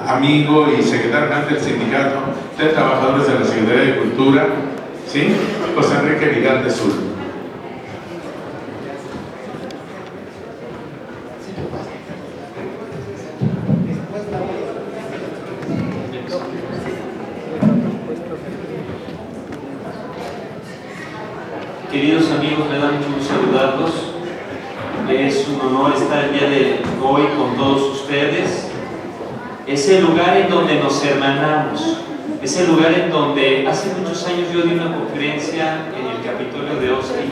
amigo y secretario general del Sindicato de Trabajadores de la Secretaría de Cultura, ¿sí? José Enrique Vidal de Sul. Queridos amigos, me da mucho gusto saludarlos. Es un honor estar el día de hoy con todos ustedes. Es el lugar en donde nos hermanamos. Es el lugar en donde hace muchos años yo di una conferencia en el Capitolio de Austin,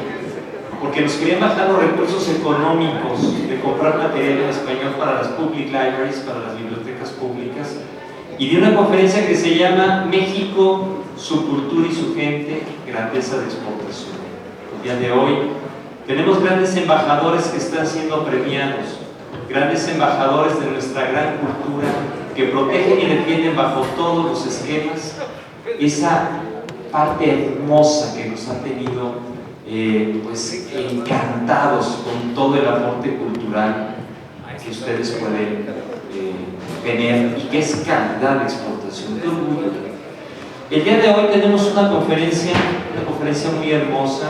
porque nos querían bajar los recursos económicos de comprar material en español para las public libraries, para las bibliotecas públicas, y di una conferencia que se llama México, su cultura y su gente, grandeza de exportación. El día de hoy tenemos grandes embajadores que están siendo premiados, grandes embajadores de nuestra gran cultura que protegen y defienden bajo todos los esquemas esa parte hermosa que nos ha tenido pues encantados con todo el aporte cultural que ustedes pueden tener y que es calidad de exportación, de orgullo. El día de hoy tenemos una conferencia muy hermosa.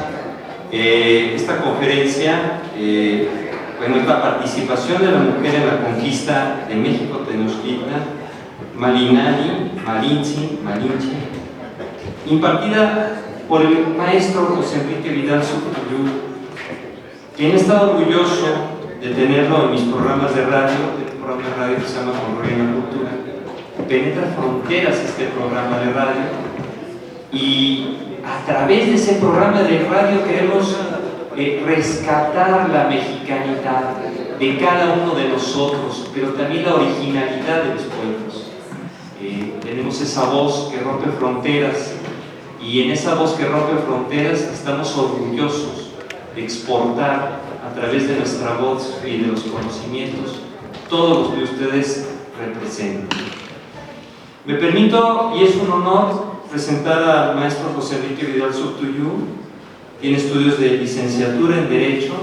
Esta conferencia bueno, es la participación de la mujer en la conquista de México Tenochtitlan, Malinche, impartida por el maestro José Enrique Vidal Subtuyú, quien he estado orgulloso de tenerlo en mis programas de radio, el programa de radio que se llama Colorea en la Cultura. Penetra fronteras este programa de radio, y a través de ese programa de radio queremos rescatar la mexicanidad de cada uno de nosotros, pero también la originalidad de los pueblos. Tenemos esa voz que rompe fronteras, y en esa voz que rompe fronteras estamos orgullosos de exportar a través de nuestra voz y de los conocimientos todos los que ustedes representan. Me permito, y es un honor, presentar al maestro José Enrique Vidal Subtuyú. Tiene estudios de licenciatura en Derecho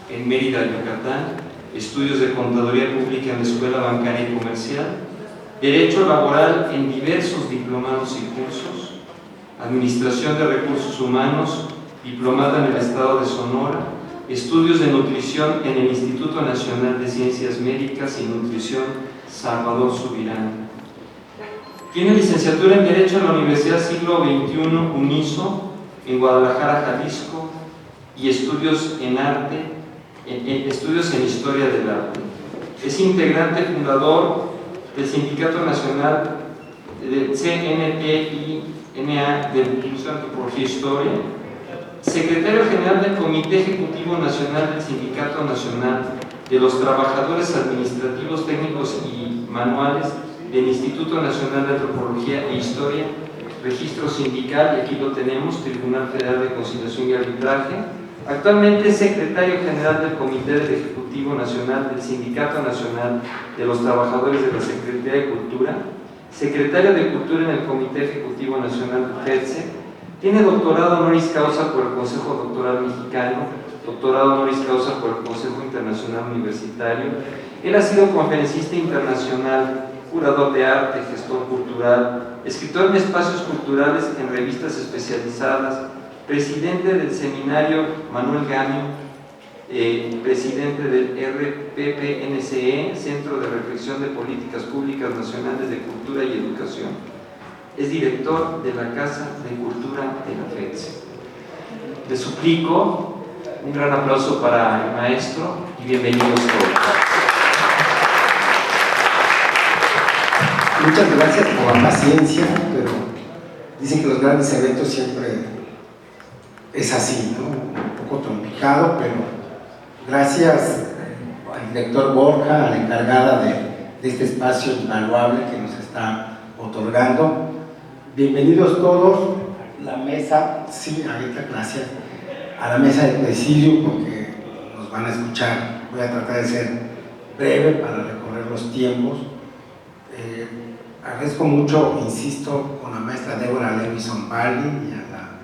en Mérida, Yucatán, estudios de Contaduría Pública en la Escuela Bancaria y Comercial, Derecho Laboral en diversos diplomados y cursos, Administración de Recursos Humanos, diplomada en el Estado de Sonora, estudios de nutrición en el Instituto Nacional de Ciencias Médicas y Nutrición Salvador Subirán. Tiene licenciatura en Derecho en la Universidad Siglo XXI UNISO, en Guadalajara, Jalisco, y estudios en arte, estudios en Historia del Arte. Es integrante fundador del Sindicato Nacional del CNTINA de Museo de Antropología e Historia, secretario general del Comité Ejecutivo Nacional del Sindicato Nacional de los Trabajadores Administrativos, Técnicos y Manuales del Instituto Nacional de Antropología e Historia, registro sindical, y aquí lo tenemos, Tribunal Federal de Conciliación y Arbitraje. Actualmente es secretario general del Comité del Ejecutivo Nacional del Sindicato Nacional de los Trabajadores de la Secretaría de Cultura, secretario de Cultura en el Comité Ejecutivo Nacional del FEDSE. Tiene doctorado honoris causa por el Consejo Doctoral Mexicano, doctorado honoris causa por el Consejo Internacional Universitario. Él ha sido conferencista internacional, curador de arte, gestor cultural, escritor en espacios culturales en revistas especializadas, presidente del seminario Manuel Gamio, presidente del RPPNCE, Centro de Reflexión de Políticas Públicas Nacionales de Cultura y Educación. Es director de la Casa de Cultura de la FEDSE. Le suplico un gran aplauso para el maestro y bienvenidos todos. Muchas gracias por la paciencia, pero dicen que los grandes eventos siempre es así, ¿no? Un poco complicado, pero gracias al director Borja, a la encargada de este espacio invaluable que nos está otorgando. Bienvenidos todos, la mesa, sí, ahorita gracias, a la mesa de presidio, porque nos van a escuchar. Voy a tratar de ser breve para recorrer los tiempos. Agradezco mucho, insisto, con la maestra Débora Levison Bali y a la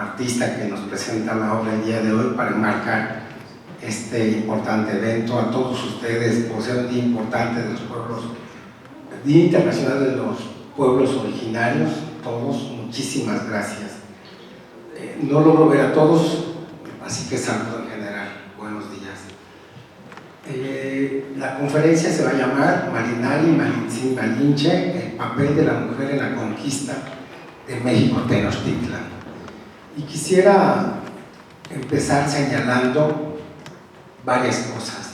artista que nos presenta la obra el día de hoy para enmarcar este importante evento. A todos ustedes, por ser un día importante de los pueblos Día Internacional de los Pueblos Originarios, todos, muchísimas gracias. No logro ver a todos, así que saludo en general, buenos días. La conferencia se va a llamar Malinali, Malintzin, Malinche, el papel de la mujer en la conquista de México Tenochtitlan. Y quisiera empezar señalando varias cosas.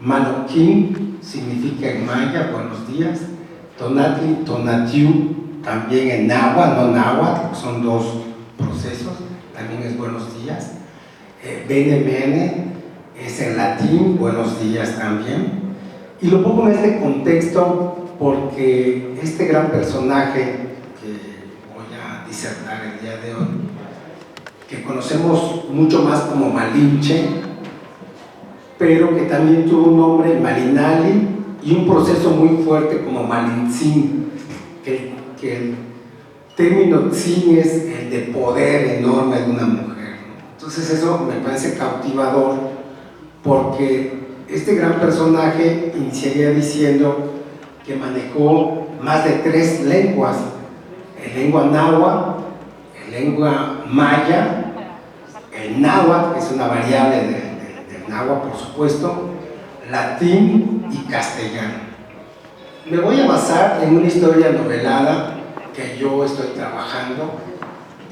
Maloquín significa en maya buenos días, Tonatli, Tonatiu, también en náhuatl, no náhuatl, son dos procesos, también es buenos días. Bene Bene es en latín, buenos días también. Y lo pongo en este contexto porque este gran personaje que voy a disertar el día de hoy, que conocemos mucho más como Malinche, pero que también tuvo un nombre Malinali y un proceso muy fuerte como Malintzin, que el término tzin es el de poder enorme de una mujer. Entonces eso me parece cautivador, porque este gran personaje iniciaría diciendo que manejó más de 3 lenguas: lengua náhuatl, lengua maya, el náhuatl, que es una variable del náhuatl, por supuesto, latín y castellano. Me voy a basar en una historia novelada que yo estoy trabajando,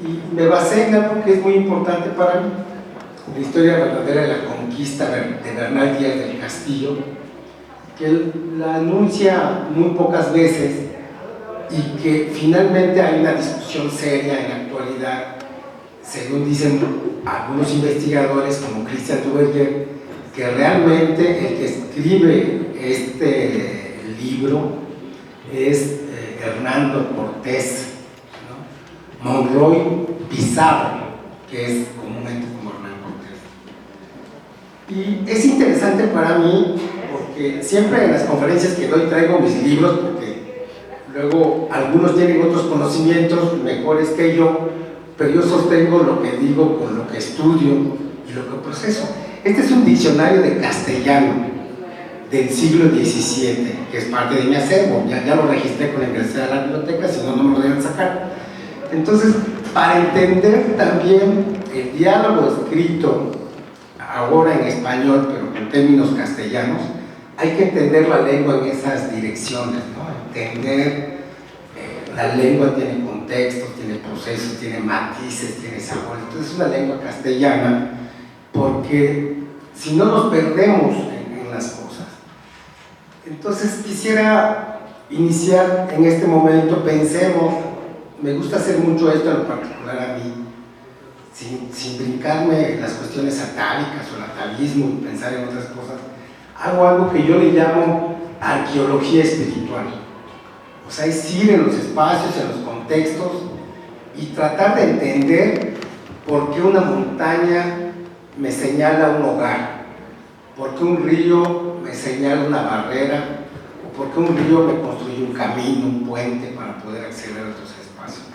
y me basé en algo que es muy importante para mí, la historia verdadera de la conquista de Bernal Díaz del Castillo, que la anuncia muy pocas veces y que finalmente hay una discusión seria en la actualidad, según dicen algunos investigadores como Christian Duverger, que realmente el que escribe este libro es Hernando Cortés, ¿no? Monroy Pizarro, que es comúnmente como Hernán Cortés. Y es interesante para mí porque siempre en las conferencias que doy traigo mis libros, porque luego algunos tienen otros conocimientos mejores que yo, pero yo sostengo lo que digo con lo que estudio y lo que proceso. Este es un diccionario de castellano del siglo XVII, que es parte de mi acervo. Ya lo registré cuando ingresé a la biblioteca, si no, no me lo deben sacar. Entonces, para entender también el diálogo escrito ahora en español, pero en términos castellanos, hay que entender la lengua en esas direcciones, ¿no? Entender, la lengua tiene contextos, tiene procesos, tiene matices, tiene sabor. Entonces es una lengua castellana, porque si no nos perdemos en las cosas. Entonces quisiera iniciar en este momento, pensemos, me gusta hacer mucho esto en lo particular a mí, sin brincarme las cuestiones atávicas o el atavismo y pensar en otras cosas. Hago algo que yo le llamo arqueología espiritual. O sea, es ir en los espacios, en los contextos y tratar de entender por qué una montaña me señala un hogar, por qué un río me señala una barrera, o por qué un río me construye un camino, un puente para poder acceder a otros espacios.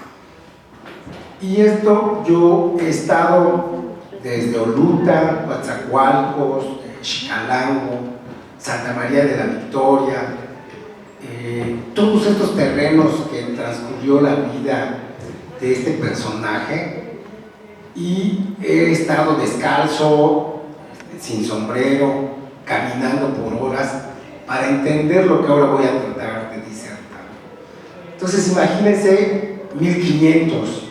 Y esto yo he estado desde Oluta, Coatzacoalcos, Xicalango, Santa María de la Victoria, todos estos terrenos que transcurrió la vida de este personaje, y he estado descalzo, sin sombrero, caminando por horas para entender lo que ahora voy a tratar de disertar. Entonces imagínense 1500,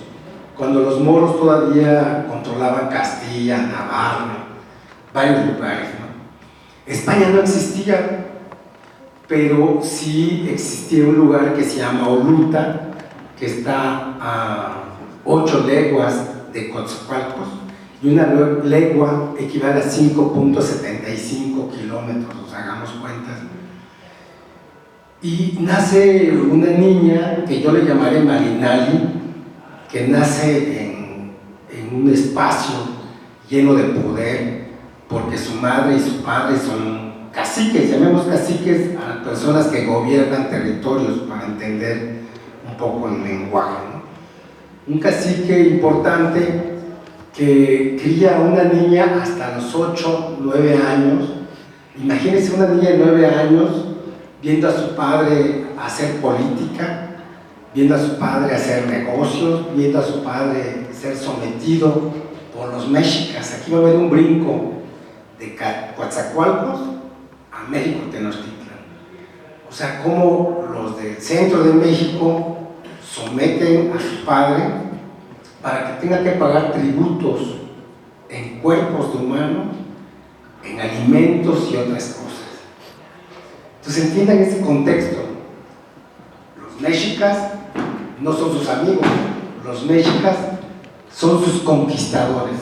cuando los moros todavía controlaban Castilla, Navarra, varios lugares, ¿no? España no existía, pero sí existía un lugar que se llama Oluta, que está a 8 leguas de Coatzacoalcos, y una legua equivale a 5.75 kilómetros, o sea, hagamos cuentas. Y nace una niña que yo le llamaré Malinali, que nace en un espacio lleno de poder, porque su madre y su padre son caciques, llamemos caciques a las personas que gobiernan territorios, para entender un poco el lenguaje, ¿no? Un cacique importante que cría a una niña hasta los 8, 9 años. Imagínense una niña de 9 años viendo a su padre hacer política, viendo a su padre hacer negocios, viendo a su padre ser sometido por los mexicas. Aquí va a haber un brinco de Coatzacoalcos a México Tenochtitlan. O sea, cómo los del centro de México someten a su padre para que tenga que pagar tributos en cuerpos de humanos, en alimentos y otras cosas. Entonces entiendan ese contexto. Los mexicas no son sus amigos, los mexicas son sus conquistadores.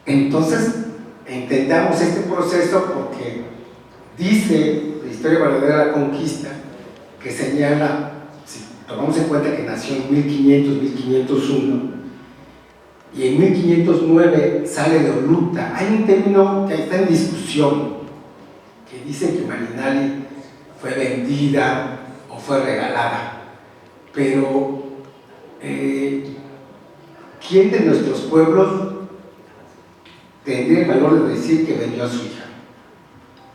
Entonces entendamos este proceso porque dice la historia verdadera de la conquista que señala, si tomamos en cuenta que nació en 1500-1501 y en 1509 sale de Oluta. Hay un término que está en discusión que dice que Malinali fue vendida o fue regalada, pero ¿quién de nuestros pueblos tendría el valor de decir que vendió a su hija?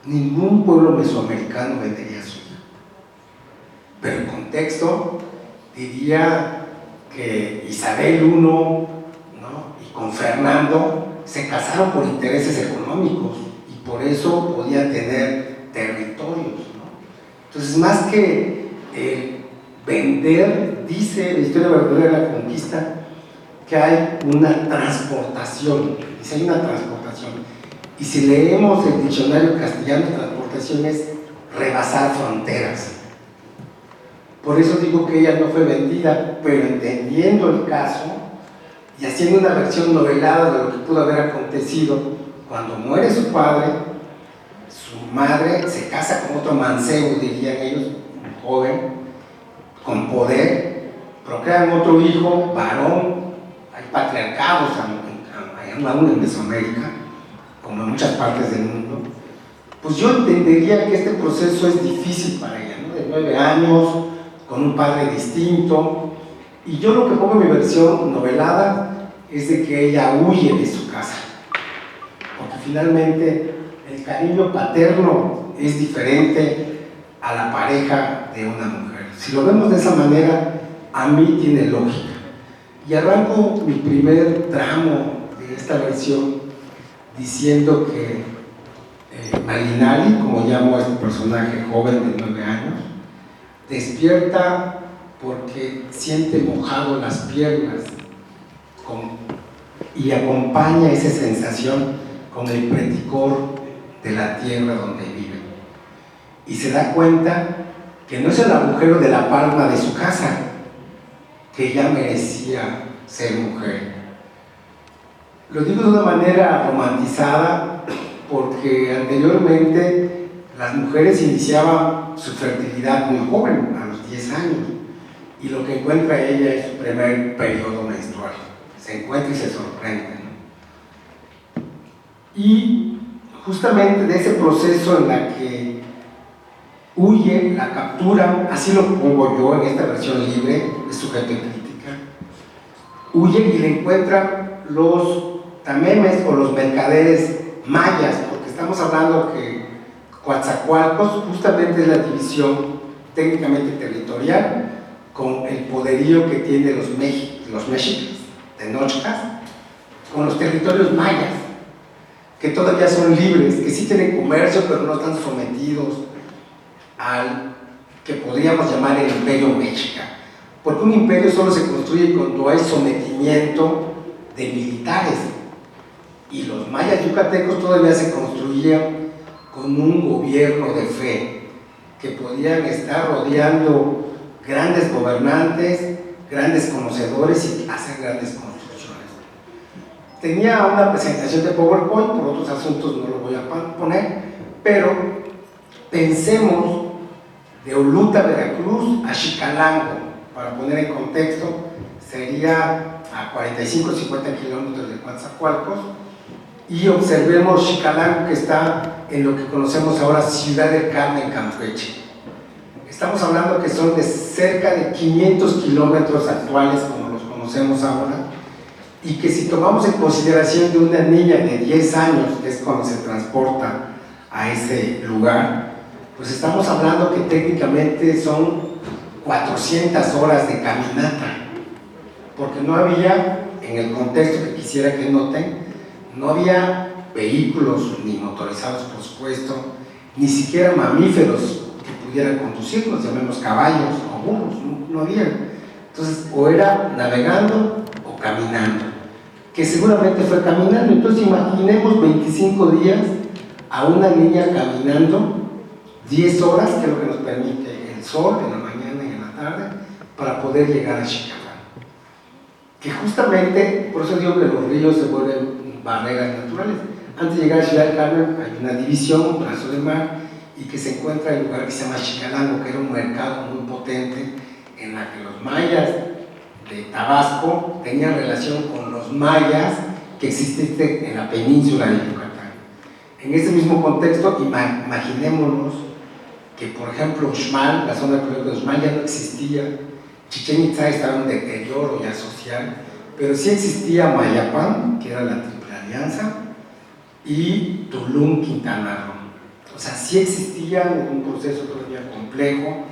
Ningún pueblo mesoamericano vendería a su hija, pero el contexto diría que Isabel I, ¿no?, y con Fernando se casaron por intereses económicos y por eso podían tener territorios, ¿no? Entonces, más que vender, dice la historia verdadera de la conquista que hay una transportación, dice hay una transportación, y si leemos el diccionario castellano, transportación es rebasar fronteras. Por eso digo que ella no fue vendida, pero entendiendo el caso y haciendo una versión novelada de lo que pudo haber acontecido, cuando muere su padre, su madre se casa con otro mancebo, dirían ellos, un joven, con poder, procrean otro hijo, varón. Hay patriarcados aún en Mesoamérica, como en muchas partes del mundo. Pues yo entendería que este proceso es difícil para ella, ¿no? De 9 años, con un padre distinto, y yo lo que pongo en mi versión novelada es de que ella huye de su casa, porque finalmente el cariño paterno es diferente a la pareja de una mujer. Si lo vemos de esa manera, a mí tiene lógica. Y arranco mi primer tramo de esta versión diciendo que Malinali, como llamo a este personaje joven de 9 años, despierta porque siente mojado las piernas y acompaña esa sensación con el preticor de la tierra donde vive. Y se da cuenta que no es el agujero de la palma de su casa, que ya merecía ser mujer. Lo digo de una manera romantizada porque anteriormente las mujeres iniciaban su fertilidad muy joven, a los 10 años, y lo que encuentra ella es su primer periodo menstrual. Se encuentra y se sorprende, ¿no? Y justamente de ese proceso en la que huye, la captura, así lo pongo yo en esta versión libre, de sujeto y crítica, huye y le encuentran los tamemes o los mercaderes mayas, porque estamos hablando que Coatzacoalcos justamente es la división técnicamente territorial con el poderío que tienen los mexicas, tenochcas, con los territorios mayas, que todavía son libres, que sí tienen comercio, pero no están sometidos al que podríamos llamar el imperio mexica, porque un imperio solo se construye cuando hay sometimiento de militares, y los mayas yucatecos todavía se construían con un gobierno de fe, que podían estar rodeando grandes gobernantes, grandes conocedores y hacer grandes construcciones. Tenía una presentación de PowerPoint, por otros asuntos no lo voy a poner, pero pensemos de Oluta, Veracruz, a Xicalango, para poner en contexto, sería a 45-50 kilómetros de Coatzacoalcos, y observemos Xicalango, que está en lo que conocemos ahora Ciudad del Carmen, Campeche. Estamos hablando que son de cerca de 500 kilómetros actuales, como los conocemos ahora, y que si tomamos en consideración de una niña de 10 años, que es cuando se transporta a ese lugar, pues estamos hablando que técnicamente son 400 horas de caminata, porque no había, en el contexto que quisiera que noten, no había vehículos ni motorizados, por supuesto, ni siquiera mamíferos que pudieran conducirnos, llamemos caballos o burros, no había. Entonces, o era navegando o caminando, que seguramente fue caminando. Entonces, imaginemos 25 días a una niña caminando 10 horas, que es lo que nos permite el sol en la mañana y en la tarde, para poder llegar a Xicalán. Que justamente, por eso digo que los ríos se vuelven barreras naturales. Antes de llegar a Ciudad del Carmen hay una división, un brazo de mar, y que se encuentra en un lugar que se llama Xicalango, que era un mercado muy potente, en la que los mayas de Tabasco tenían relación con los mayas que existen en la península de Yucatán. En ese mismo contexto, imaginémonos que, por ejemplo, Uxmal, la zona de Uxmal ya no existía, Chichén Itzá estaba en deterioro ya social, pero sí existía Mayapán, que era la Triple Alianza, y Tulum, Quintana Roo. O sea, sí existía un proceso todavía complejo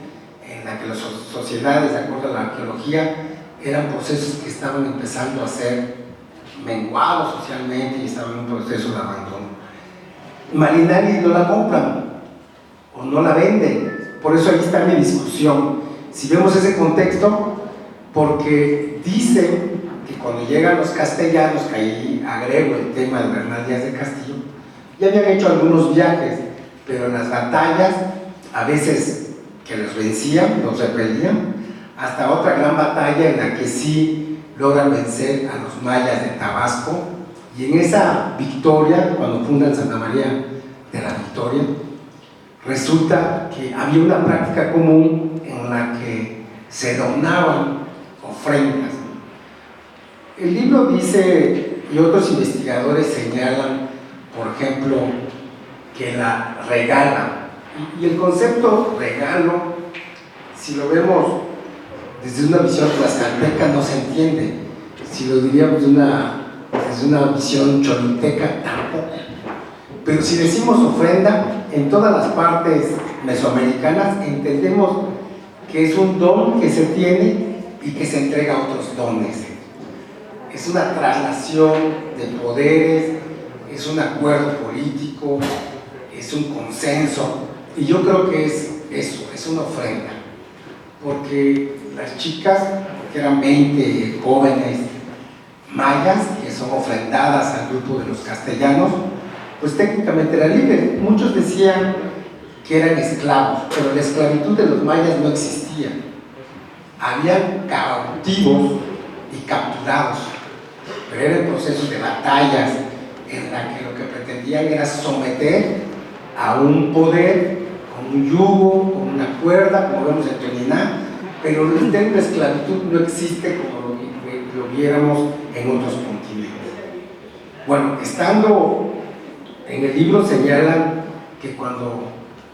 en la que las sociedades, de acuerdo a la arqueología, eran procesos que estaban empezando a ser menguados socialmente y estaban en un proceso de abandono. Malinali no la compran o no la venden, por eso ahí está mi discusión. Si vemos ese contexto, porque dicen que cuando llegan los castellanos, que ahí agrego el tema de Bernal Díaz de Castillo, ya habían hecho algunos viajes, pero en las batallas, a veces que los vencían, los repelían, hasta otra gran batalla en la que sí logran vencer a los mayas de Tabasco, y en esa victoria, cuando fundan Santa María de la Victoria, resulta que había una práctica común en la que se donaban ofrendas. El libro dice, y otros investigadores señalan, por ejemplo, que la regalan. Y el concepto regalo, si lo vemos desde una visión tlaxcalteca, no se entiende. Si lo diríamos desde una visión cholulteca, tampoco. Pero si decimos ofrenda, en todas las partes mesoamericanas entendemos que es un don que se tiene y que se entrega a otros dones. Es una traslación de poderes, es un acuerdo político, es un consenso, y yo creo que es eso, es una ofrenda, porque las chicas, que eran 20 jóvenes mayas, que son ofrendadas al grupo de los castellanos, pues técnicamente eran libres. Muchos decían que eran esclavos, pero la esclavitud de los mayas no existía. Habían cautivos y capturados, pero eran procesos de batallas en la que lo que pretendían era someter a un poder con un yugo, con una cuerda, como vemos en Toniná, pero el término esclavitud no existe como lo viéramos en otros continentes. Bueno, estando en el libro señalan que cuando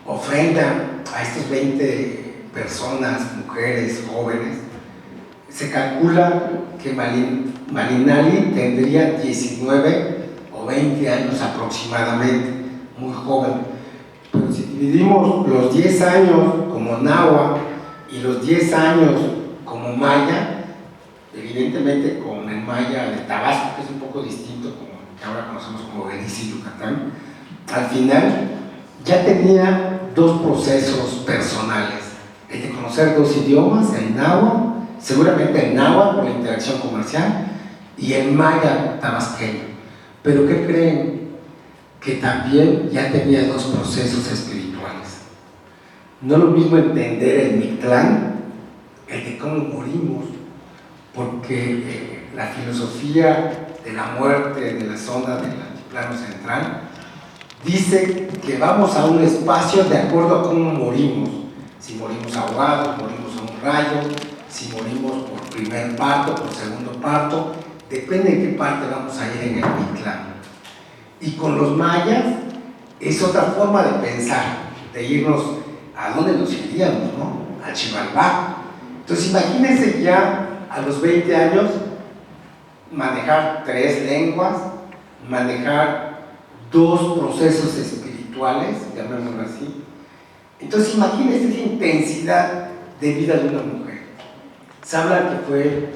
ofrendan a estos 20 personas, mujeres, jóvenes, se calcula que Malinali tendría 19 o 20 años aproximadamente, muy joven. Pero si dividimos los 10 años como náhuatl y los 10 años como maya, evidentemente con el maya de Tabasco, que es un poco distinto como que ahora conocemos como Belice y Yucatán, al final ya tenía dos procesos personales: el de conocer dos idiomas, el náhuatl, seguramente el náhuatl por la interacción comercial, y el maya tabasqueño. Pero ¿qué creen? Que también ya tenía dos procesos espirituales. No es lo mismo entender el Mictlán, el de cómo morimos, porque la filosofía de la muerte de la zona del altiplano central dice que vamos a un espacio de acuerdo a cómo morimos. Si morimos ahogados, morimos a un rayo, si morimos por primer parto, por segundo parto, depende de qué parte vamos a ir en el Mictlán. Y con los mayas es otra forma de pensar, de irnos a dónde nos iríamos, ¿no? Al Xibalbá. Entonces imagínense ya a los 20 años manejar 3 lenguas, manejar 2 procesos espirituales, llamémoslo así, Entonces imagínense esa intensidad de vida de una mujer. Se habla que fue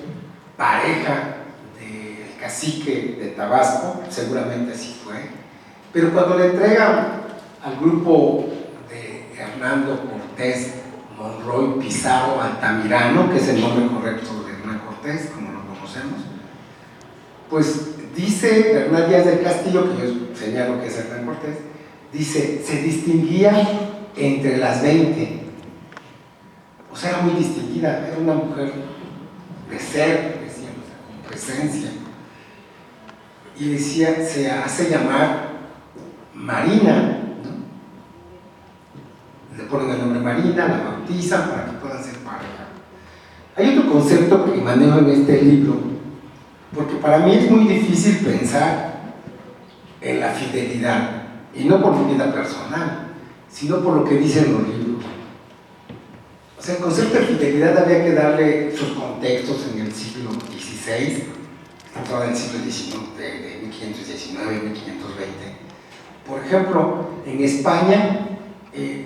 pareja del cacique de Tabasco, seguramente así fue, pero cuando le entregan al grupo de Hernando Cortés Monroy Pizarro Altamirano, que es el nombre correcto de Hernán Cortés, como lo conocemos, pues dice Bernal Díaz del Castillo, que yo señalo que es Hernán Cortés, dice, se distinguía entre las 20, o sea, era muy distinguida, era una mujer de ser, decía, con presencia, y decía, se hace llamar Marina, ¿no? Le ponen el nombre Marina, la bautizan para que puedan ser pareja. Hay otro concepto que manejo en este libro, porque para mí es muy difícil pensar en la fidelidad, y no por mi vida personal, sino por lo que dicen los libros. O sea, el concepto de fidelidad había que darle sus contextos en el siglo XVI, estamos hablando del siglo XIX, de 1519, 1520. Por ejemplo, en España,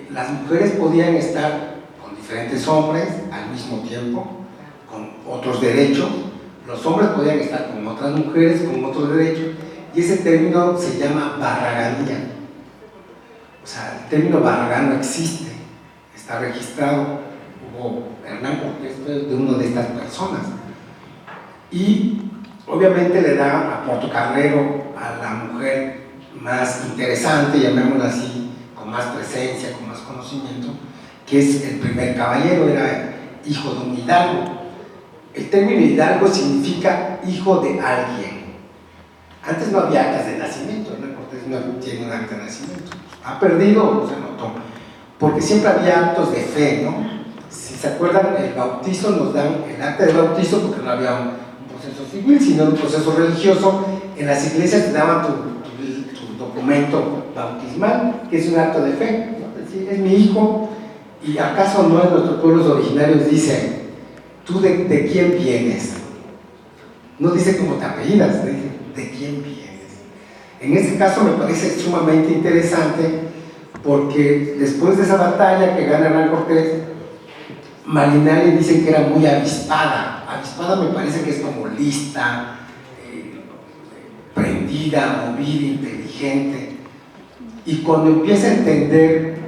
las mujeres podían estar con diferentes hombres al mismo tiempo, con otros derechos. Los hombres podían estar con otras mujeres con otros derechos, y ese término se llama barraganía. O sea, el término barragán no existe, está registrado. Hugo Hernán Cortés fue de una de estas personas. Y obviamente le da a Portocarrero a la mujer más interesante, llamémosla así, con más presencia, con más conocimiento, que es el primer caballero, era hijo de un hidalgo. El término hidalgo significa hijo de alguien. Antes no había actas de nacimiento, Hernán Cortés no tiene un acta de nacimiento. Ha perdido, se notó, porque siempre había actos de fe, ¿no? Si se acuerdan, el bautizo nos dan el acta de bautizo porque no había un proceso civil, sino un proceso religioso. En las iglesias te daban tu documento bautismal, que es un acto de fe, ¿no? Es decir, es mi hijo, y acaso no en nuestros pueblos originarios dicen, ¿tú de quién vienes? No dice cómo te apellidas, dice, ¿de quién vienes? En este caso me parece sumamente interesante porque después de esa batalla que gana Hernán Cortés, Malinali dicen que era muy avispada. Avispada me parece que es como lista, prendida, movida, inteligente. Y cuando empieza a entender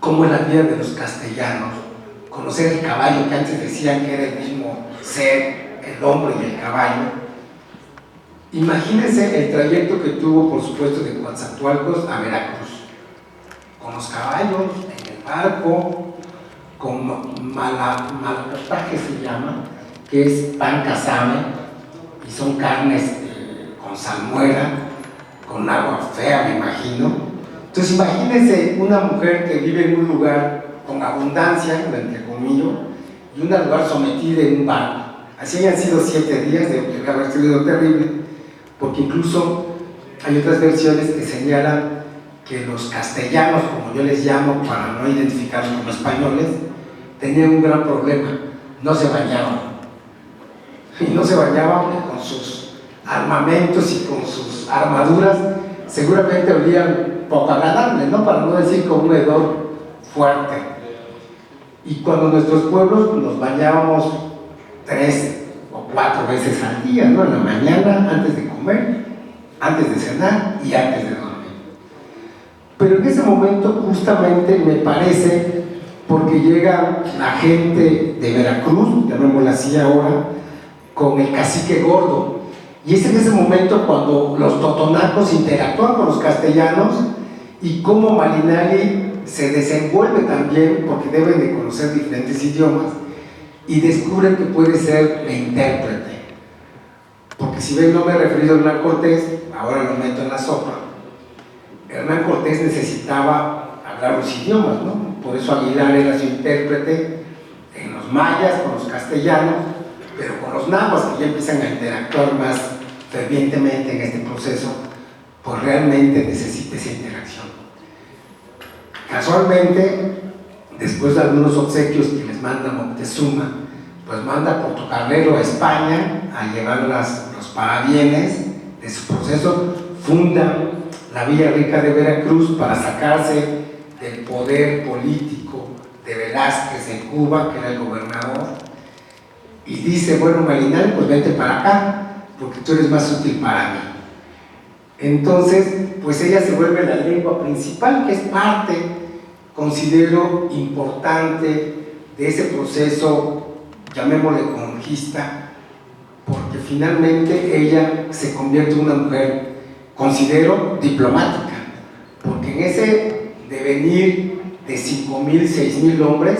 cómo es la vida de los castellanos, conocer el caballo, que antes decían que era el mismo ser, el hombre y el caballo. Imagínense el trayecto que tuvo, por supuesto, de Coatzacoalcos a Veracruz, con los caballos, en el barco, con malacotaje se llama, que es pan casame, y son carnes con salmuera, con agua fea, me imagino. Entonces imagínense una mujer que vive en un lugar con abundancia, entre comillas, y un lugar sometida en un barco. Así hayan sido 7 días, debe haber sido terrible, porque incluso hay otras versiones que señalan que los castellanos, como yo les llamo, para no identificarlos como españoles, tenían un gran problema, no se bañaban. Y no se bañaban con sus armamentos y con sus armaduras, seguramente olían poco agradable, ¿no? Para no decir con un hedor fuerte. Y cuando nuestros pueblos nos bañábamos 3 o 4 veces al día, ¿no? En la mañana, antes de comer, antes de cenar y antes de dormir. Pero en ese momento justamente me parece, porque llega la gente de Veracruz, llamémosla así ahora, con el cacique gordo, y es en ese momento cuando los totonacos interactúan con los castellanos y cómo Malinali se desenvuelve también, porque deben de conocer diferentes idiomas, y descubren que puede ser la intérprete. Porque si ven, no me he referido a Hernán Cortés, ahora lo meto en la sopa. Hernán Cortés necesitaba hablar los idiomas, ¿no? Por eso Aguilar era su intérprete en los mayas, con los castellanos, pero con los nahuas, que ya empiezan a interactuar más fervientemente en este proceso, pues realmente necesita esa interacción. Casualmente, después de algunos obsequios que les manda Moctezuma, pues manda a Portocarrero a España a llevar los parabienes de su proceso, fundan la Villa Rica de Veracruz para sacarse del poder político de Velázquez en Cuba, que era el gobernador, y dice, bueno, Marinal, pues vente para acá, porque tú eres más útil para mí. Entonces, pues ella se vuelve la lengua principal, que es parte, considero, importante de ese proceso, llamémosle conquista, porque finalmente ella se convierte en una mujer, considero, diplomática, porque en ese devenir de 5,000, 6,000 hombres,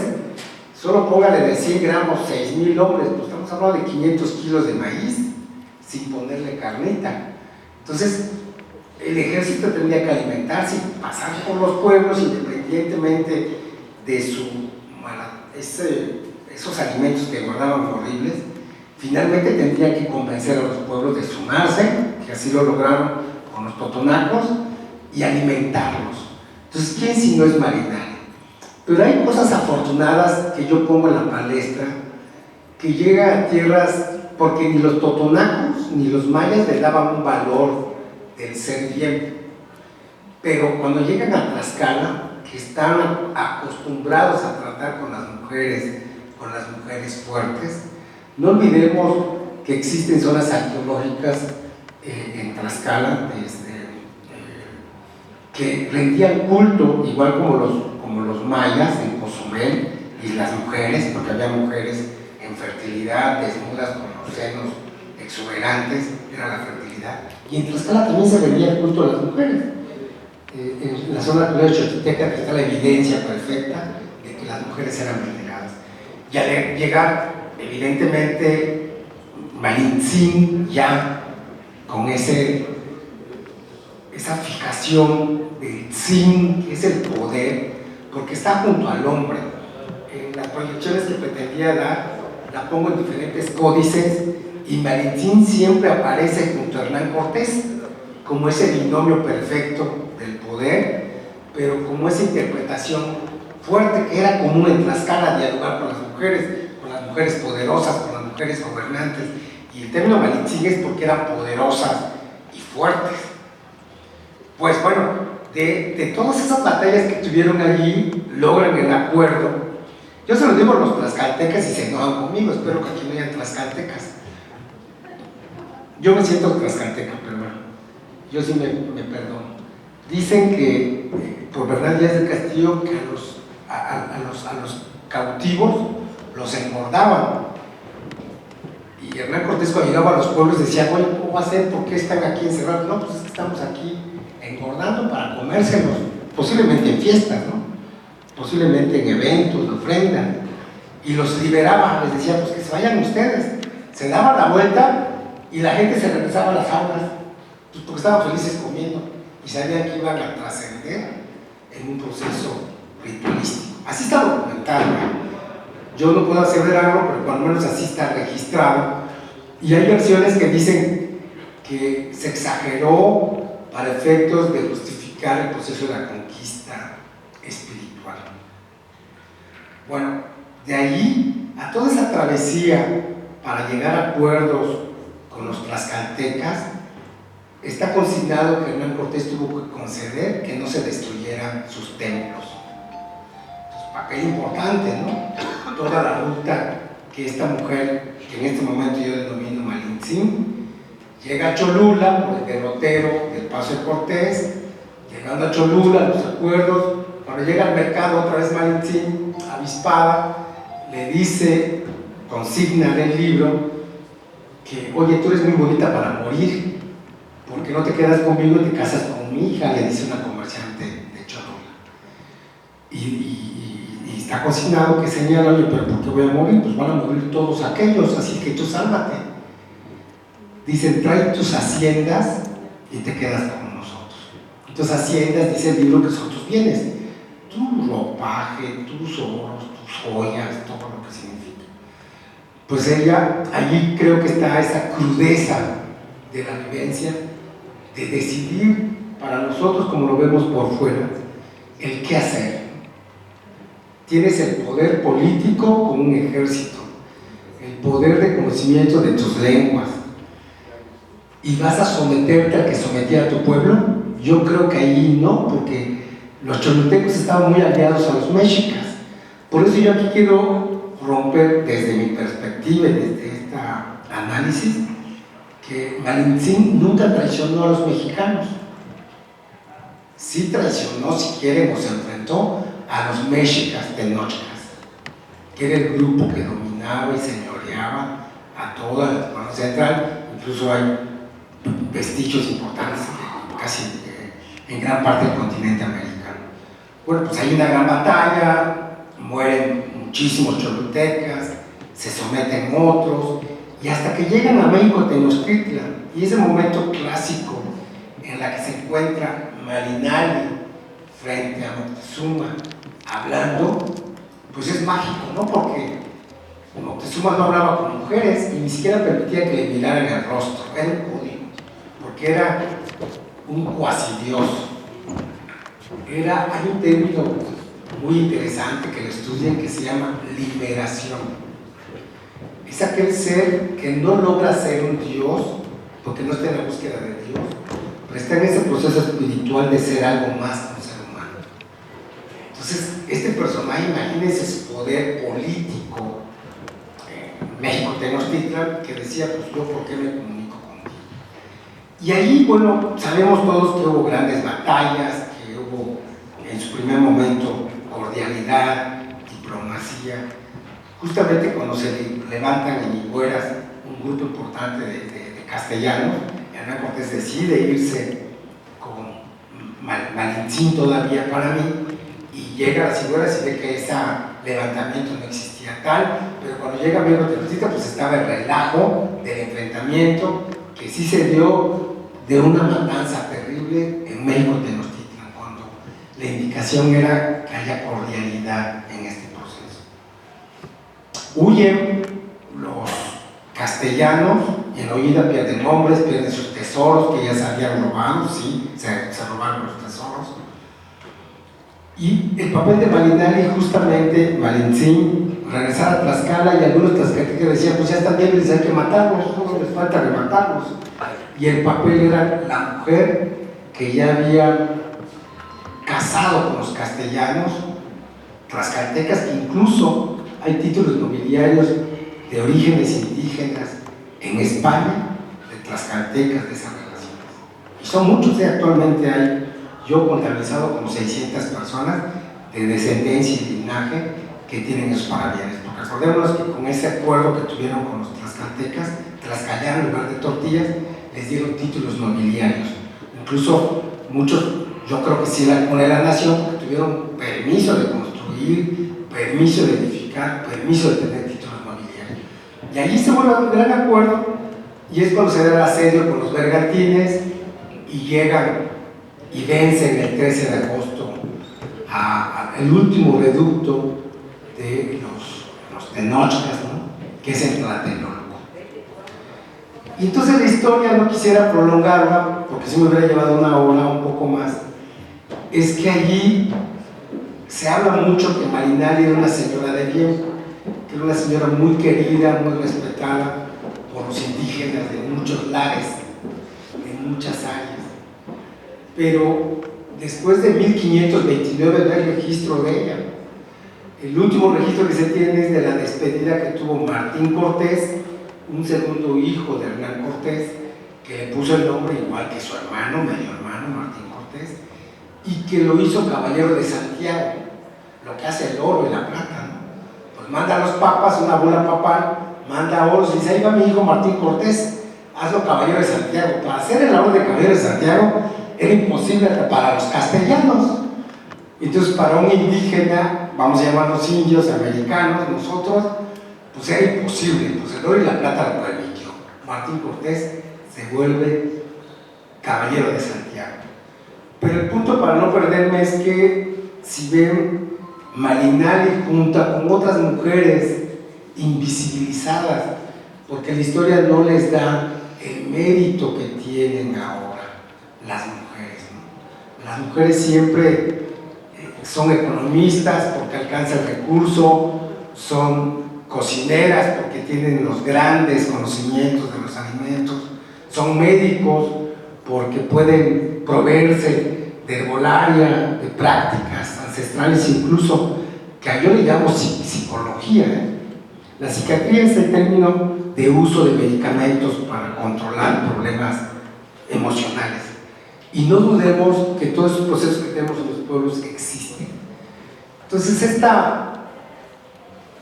solo póngale de 100 gramos 6,000 hombres, pues estamos hablando de 500 kilos de maíz, sin ponerle carnita. Entonces, el ejército tendría que alimentarse y pasar por los pueblos, independientemente de esos alimentos que guardaban horribles. Finalmente tendría que convencer a los pueblos de sumarse, que así lo lograron con los totonacos, y alimentarlos. Entonces, ¿quién si no es Marinal? Pero hay cosas afortunadas que yo pongo en la palestra, que llega a tierras, porque ni los totonacos ni los mayas le daban un valor del ser bien, pero cuando llegan a Tlaxcala, que están acostumbrados a tratar con las mujeres fuertes, no olvidemos que existen zonas arqueológicas en Tlaxcala que rendían culto, igual como los mayas en Cozumel, y las mujeres, porque había mujeres en fertilidad, desnudas con los senos exuberantes, era la fertilidad. Y en Tlaxcala también se rendía el culto a las mujeres. En la zona de Xochiteca está la evidencia perfecta de que las mujeres eran veneradas. Y al llegar, evidentemente, Malintzin ya con esa fijación del tzin, que es el poder, porque está junto al hombre. En las proyecciones que pretendía dar, la pongo en diferentes códices, y Malintzin siempre aparece junto a Hernán Cortés, como ese binomio perfecto del poder, pero como esa interpretación fuerte que era común en Tlaxcala, dialogar con las mujeres poderosas, con las mujeres gobernantes, y el término Malintzin es porque eran poderosas y fuertes. Pues bueno, de todas esas batallas que tuvieron allí, logran el acuerdo. Yo se los digo a los tlaxcaltecas y se enojan conmigo, espero que aquí no haya tlaxcaltecas. Yo me siento tlaxcalteca, pero bueno, yo sí me perdono. Dicen que por Bernal Díaz del Castillo que a los cautivos los engordaban. Y Hernán Cortés, cuando llegaba a los pueblos, decía, oye, ¿cómo va a ser? ¿Por qué están aquí encerrados? No, pues es que estamos aquí engordando para comérselos, posiblemente en fiestas, ¿no? Posiblemente en eventos, de ofrenda. Y los liberaba, les decía, pues que se vayan ustedes. Se daban la vuelta y la gente se regresaba a las aulas, pues porque estaban felices comiendo y sabían que iban a trascender en un proceso ritualístico. Así está documentado. Yo no puedo asegurarlo, pero por lo menos así está registrado. Y hay versiones que dicen que se exageró para efectos de justificar el proceso de la conquista espiritual. Bueno, de allí a toda esa travesía para llegar a acuerdos con los tlaxcaltecas, está consignado que Hernán Cortés tuvo que conceder que no se destruyeran sus templos. Entonces, papel importante, ¿no? Toda la ruta que esta mujer, que en este momento yo denomino Malintzin, llega a Cholula por el derrotero del Paso de Cortés, llegando a Cholula, los acuerdos, cuando llega al mercado otra vez Malintzin, avispada, le dice, consigna en el libro, que oye, tú eres muy bonita para morir, ¿por qué no te quedas conmigo y te casas con mi hija? Le dice una comerciante de Cholula. Y está consignado que señala, oye, pero ¿por qué voy a morir? Pues van a morir todos aquellos, así que tú sálvate. Dicen, trae tus haciendas y te quedas con nosotros. Tus haciendas, dice el libro, que son tus bienes, tu ropaje, tus oros, tus joyas, todo lo que significa. Pues ella, allí creo que está esa crudeza de la vivencia, de decidir para nosotros, como lo vemos por fuera, el qué hacer. Tienes el poder político con un ejército, el poder de conocimiento de tus lenguas, y vas a someterte al que sometía a tu pueblo. Yo creo que ahí no, porque los cholultecos estaban muy aliados a los mexicas. Por eso yo aquí quiero romper desde mi perspectiva y desde este análisis que Malintzin nunca traicionó a los mexicanos. Sí traicionó, si quieren, o se enfrentó a los mexicas tenochcas, que era el grupo que dominaba y señoreaba a toda la zona central. Incluso hay vestigios importantes casi en gran parte del continente americano. Bueno, pues hay una gran batalla, mueren muchísimos cholultecas, se someten otros, y hasta que llegan a México Tenochtitlan, y ese momento clásico en la que se encuentra Malinali frente a Moctezuma hablando, pues es mágico, ¿no? Porque Moctezuma no hablaba con mujeres y ni siquiera permitía que le miraran el rostro, era un código, porque era un cuasidios. Hay un término muy interesante que lo estudian que se llama liberación. Es aquel ser que no logra ser un dios porque no está en la búsqueda de Dios, pero está en ese proceso espiritual de ser algo más que un ser humano. Entonces, este personaje, imagínense su poder político, México Tenochtitlan, que decía, pues yo, ¿por qué me comunico contigo? Y ahí, bueno, sabemos todos que hubo grandes batallas, que hubo en su primer momento cordialidad, diplomacia. Justamente cuando se levantan en Higueras un grupo importante de castellanos, Hernán Cortés decide irse con Malintzin todavía para mí, y llega a las Higueras y ve que ese levantamiento no existía tal, pero cuando llega México Tenochtitlan, pues estaba el relajo del enfrentamiento, que sí se dio de una matanza terrible en México Tenochtitlan, cuando la indicación era que haya cordialidad en este proceso. Huyen los castellanos, y en huida pierden hombres, pierden sus tesoros que ya se habían robado, sí, se robaron los tesoros. Y el papel de Malinali, justamente Malintzin, regresar a Tlaxcala, y algunos tlaxcaltecas decían, pues ya están débiles, hay que matarlos, no les falta rematarlos. Y el papel era la mujer que ya había casado con los castellanos, tlaxcaltecas, que incluso hay títulos nobiliarios de orígenes indígenas en España, de tlaxcaltecas, de esas relaciones. Y son muchos, actualmente hay, yo contabilizado como 600 personas de descendencia y linaje que tienen esos parabienes, porque recordémonos que con ese acuerdo que tuvieron con los tlaxcaltecas, tlaxcalanos en lugar de tortillas, les dieron títulos nobiliarios. Incluso muchos, yo creo que sí, con la nación, que tuvieron permiso de construir, permiso de edificar, permiso de tener títulos nobiliarios. Y allí se vuelve un gran acuerdo, y es cuando se da el asedio con los bergantines, y llegan y vencen el 13 de agosto el último reducto de los tenochcas, ¿no? Que es en Tlatelolco. Y entonces la historia, no quisiera prolongarla, porque si me hubiera llevado una hora, un poco más, es que allí se habla mucho que Malinali era una señora de bien, que era una señora muy querida, muy respetada por los indígenas de muchos lares, en muchas áreas. Pero después de 1529 no hay registro de ella. El último registro que se tiene es de la despedida que tuvo Martín Cortés, un segundo hijo de Hernán Cortés, que le puso el nombre igual que su hermano, medio hermano, Martín Cortés, y que lo hizo caballero de Santiago, lo que hace el oro y la plata, ¿no? Pues manda a los papas una bula papal, manda a oros y dice, ahí va mi hijo Martín Cortés, hazlo caballero de Santiago. Para hacer el oro de caballero de Santiago era imposible para los castellanos. Entonces, para un indígena, vamos a llamarlos indios, americanos, nosotros, pues era imposible. Pues el oro y la plata lo permitió. Martín Cortés se vuelve caballero de Santiago. Pero el punto, para no perderme, es que si ven, Malinali junta con otras mujeres invisibilizadas, porque la historia no les da el mérito que tienen ahora las mujeres, ¿no? Las mujeres siempre son economistas porque alcanzan recurso, son cocineras porque tienen los grandes conocimientos de los alimentos, son médicos porque pueden proveerse de herbolaria, de prácticas ancestrales, incluso que yo le llamo psicología. La psiquiatría es el término de uso de medicamentos para controlar problemas emocionales. Y no dudemos que todos esos procesos que tenemos en los pueblos existen. Entonces, esta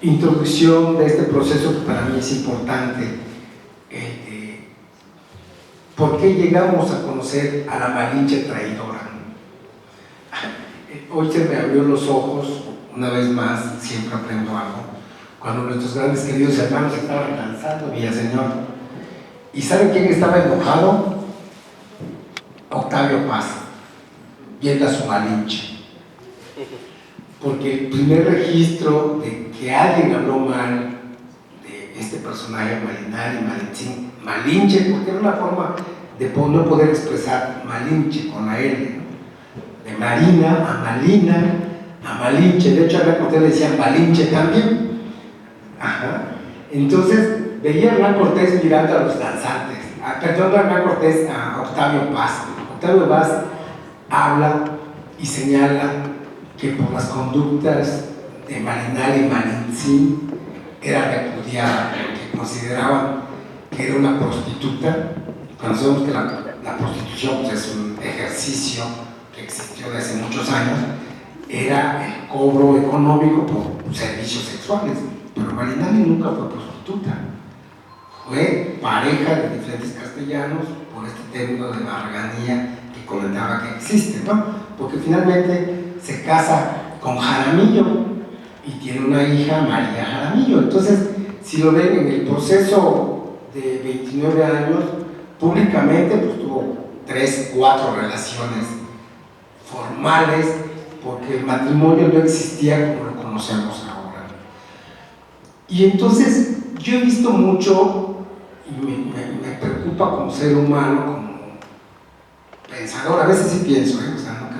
introducción de este proceso que para mí es importante, ¿por qué llegamos a conocer a la Malinche traidora? Hoy se me abrió los ojos, una vez más, siempre aprendo algo, cuando nuestros grandes queridos hermanos estaban danzando Villaseñor. ¿Y saben quién estaba enojado? Octavio Paz, viendo a su Malinche. Porque el primer registro de que alguien habló mal de este personaje Malinari, Malinche, porque era una forma de no poder expresar Malinche con la L, ¿no? De Marina a Malina a Malinche. De hecho, a Hernán Cortés le decían Malinche también. Ajá. Entonces, veía a Hernán Cortés mirando a los danzantes. Perdón, a Hernán Cortés, a Octavio Paz. Octavio Paz habla y señala que por las conductas de Malinari y Malintzin era repudiada, porque consideraban que era una prostituta. Cuando sabemos que la prostitución pues, es un ejercicio que existió desde hace muchos años, era el cobro económico por servicios sexuales, pero Malinari nunca fue prostituta, fue pareja de diferentes castellanos por este término de barganía que comentaba que existe, ¿no? Porque finalmente se casa con Jaramillo y tiene una hija, María Jaramillo. Entonces, si lo ven en el proceso de 29 años, públicamente pues tuvo 3, 4 relaciones formales, porque el matrimonio no existía como lo conocemos ahora. Y entonces yo he visto mucho, y me preocupa como ser humano, como pensador, a veces sí pienso, o sea, no